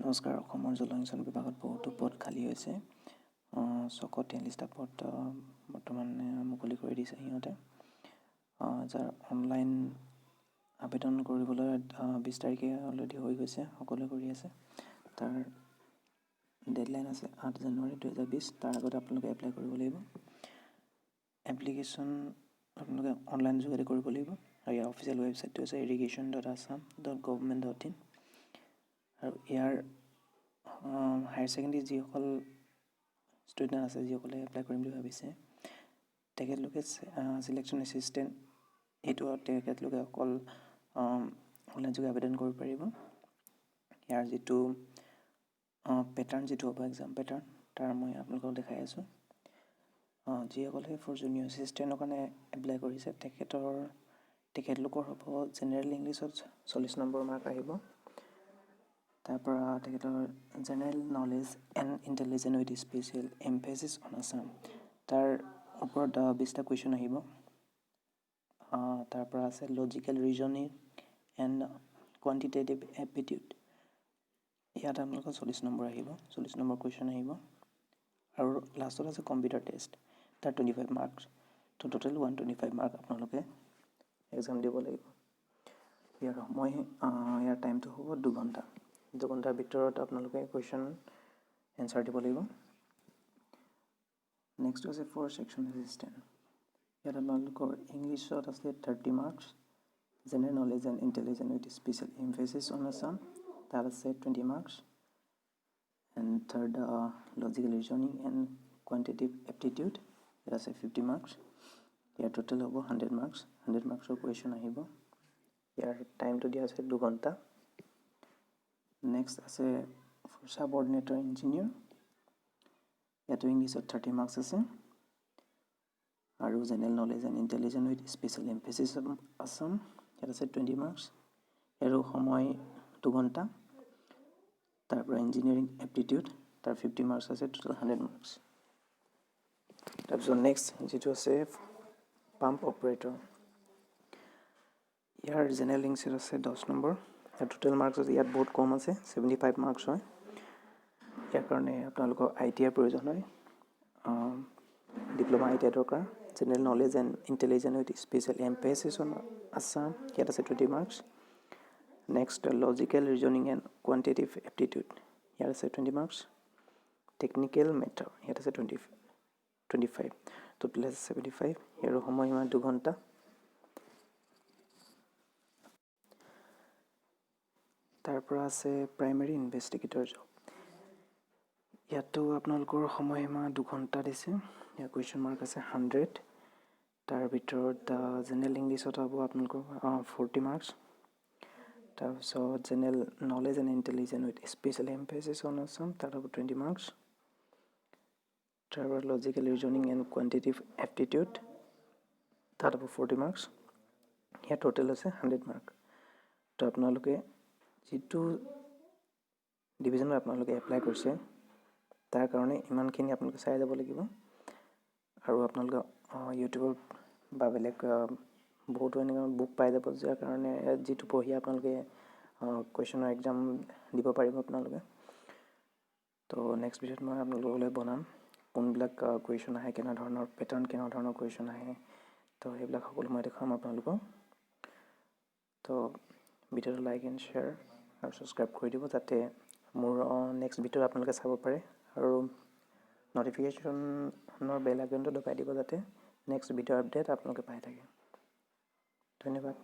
নমস্কাৰ। অসমৰ জলসিঞ্চন বিভাগত বহুতো পদ খালী হৈছে। 643টা পদ বৰ্তমান মুকলি কৰি দিছে সিহঁতে, যাৰ অনলাইন আবেদন কৰিবলৈ 20 তাৰিখে অলৰেডি হৈ গৈছে, সকলোৱে কৰি আছে। তাৰ ডেডলাইন আছে 8 জানুৱাৰী 2020। তাৰ আগতে আপোনালোকে এপ্লাই কৰিব লাগিব। এপ্লিকেশ্যন আপোনালোকে অনলাইন যোগেদি কৰিব লাগিব। আৰু ইয়াৰ অফিচিয়েল ৱেবছাইটটো হৈছে irrigation.assam.government.in। আৰু ইয়াৰ হায়াৰ ছেকেণ্ডেৰী যিসকল ষ্টুডেণ্ট আছে, যিসকলে এপ্লাই কৰিম বুলি ভাবিছে, তেখেতলোকে চিলেকশ্যন এছিষ্টেণ্ট এইটো তেখেতলোকে অকল অনলাইন যোগে আবেদন কৰিব পাৰিব। ইয়াৰ যিটো পেটাৰ্ণ যিটো হ'ব, এক্সাম পেটাৰ্ণ, তাৰ মই আপোনালোকক দেখাই আছোঁ। যিসকলে ফৰ জুনিয়ৰ এছিষ্টেণ্টৰ কাৰণে এপ্লাই কৰিছে, তেখেতলোকৰ হ'ব জেনেৰেল ইংলিছত 40 নম্বৰ মাৰ্ক আহিব। তাৰপৰা তেখেতৰ general knowledge and intelligence with special emphasis on Assam, তাৰ ওপৰত 20টা কুৱেশ্যন আহিব। তাৰপৰা আছে logical reasoning and quantitative aptitude, ইয়াত আপোনালোকৰ 40 নম্বৰ আহিব, 40 নম্বৰ কুৱেশ্যন আহিব। আৰু লাষ্টত আছে কম্পিউটাৰ টেষ্ট, তাৰ 25 মাৰ্কছ। তো টোটেল 125 মাৰ্ক আপোনালোকে এক্সাম দিব লাগিব। ইয়াৰ টাইমটো হ'ব 2 ঘণ্টা। 2 ঘণ্টাৰ ভিতৰত আপোনালোকে কুৱেশ্যন এনচাৰ দিব লাগিব। নেক্সট আছে ফৰ ছেকশ্যন এছিষ্টেণ্ট। ইয়াত আপোনালোকৰ ইংলিছত আছে 30 marks, general knowledge and intelligence with special emphasis on Assam, তাত আছে 20 marks. And third logical reasoning and quantitative aptitude, ইয়াত আছে 50 মাৰ্কছ। ইয়াৰ টোটেল হ'ব 100 মাৰ্কছ। 100 মাৰ্কছৰ কুৱেশ্যন আহিব। ইয়াৰ টাইমটো দিয়া আছে 2 ঘণ্টা। নেক্সট আছে ছাবঅৰ্ডিনেটৰ ইঞ্জিনিয়াৰ, ইয়াতো ইংলিছত 30 মাৰ্কছ আছে। আৰু general knowledge and intelligence with special emphasis Assam, ইয়াত আছে 20 মাৰ্কছ। ইয়াৰো সময় 2 ঘণ্টা। তাৰপৰা ইঞ্জিনিয়াৰিং এপ্টিটিউড, তাৰ 50 মাৰ্কছ আছে, টোটেল 100 মাৰ্কছ। তাৰপিছত নেক্সট যিটো আছে পাম্প অপাৰেটৰ, ইয়াৰ জেনেৰেল ইংলিছত আছে 10 নম্বৰ। ইয়াৰ টোটেল মাৰ্কছ আছে, ইয়াত বহুত কম আছে, 75 মাৰ্কছ হয়। ইয়াৰ কাৰণে আপোনালোকৰ ITIৰ প্ৰয়োজন হয়, ডিপ্ল'মা ITI দৰকাৰ। General knowledge and intelligence with special emphasis on Assam, ইয়াত আছে 20 marks. Next logical reasoning and quantitative aptitude, ইয়াত আছে 20 মাৰ্কছ। টেকনিকেল মেথড, ইয়াত আছে 25, টোটেল আছে 75। ইয়াৰো সময়সীমা 2 ঘণ্টা। তাৰপৰা আছে প্ৰাইমেৰী ইনভেষ্টিগেটৰ জব, ইয়াতো আপোনালোকৰ সময়সীমা 2 ঘণ্টা দিছে। ইয়াৰ কুৱেশ্যন মাৰ্ক আছে 100। তাৰ ভিতৰত জেনেৰেল ইংলিছত হ'ব আপোনালোকৰ 40 মাৰ্কছ। তাৰপিছত general knowledge and intelligence with special emphasis on Assam, তাত হ'ব 20 মাৰ্কছ। তাৰপৰা logical reasoning and quantitative aptitude, তাত হ'ব 40 মাৰ্কছ। ইয়াৰ টোটেল আছে 100 মাৰ্ক। তো আপোনালোকে যিটো ডিভিজনত আপোনালোকে এপ্লাই কৰিছে, তাৰ কাৰণে ইমানখিনি আপোনালোকে চাই যাব লাগিব। আৰু আপোনালোকে ইউটিউবৰ বা বেলেগ বহুতো এনেকুৱা বুক পাই যাব, যাৰ কাৰণে যিটো পঢ়ি আপোনালোকে কুৱেশ্যনৰ এক্সাম দিব পাৰিব আপোনালোকে। তো নেক্সট ভিডিঅ'ত মই আপোনালোকলৈ বনাম কোনবিলাক কুৱেশ্যন আহে, কেনেধৰণৰ পেটাৰ্ণ, কেনেধৰণৰ কুৱেশ্যন আহে, তো সেইবিলাক সকলো মই দেখাম আপোনালোকক। তো ভিডিঅ'টো লাইক এণ্ড শ্বেয়াৰ আৰু ছাবস্ক্ৰাইব কৰি দিব, যাতে মোৰ নেক্সট ভিডিঅ' আপোনালোকে চাব পাৰে। আৰু নটিফিকেশ্যনৰ বেল আইকনটো দবাই দিব, যাতে নেক্সট ভিডিঅ'ৰ আপডেট আপোনালোকে পাই থাকে। ধন্যবাদ।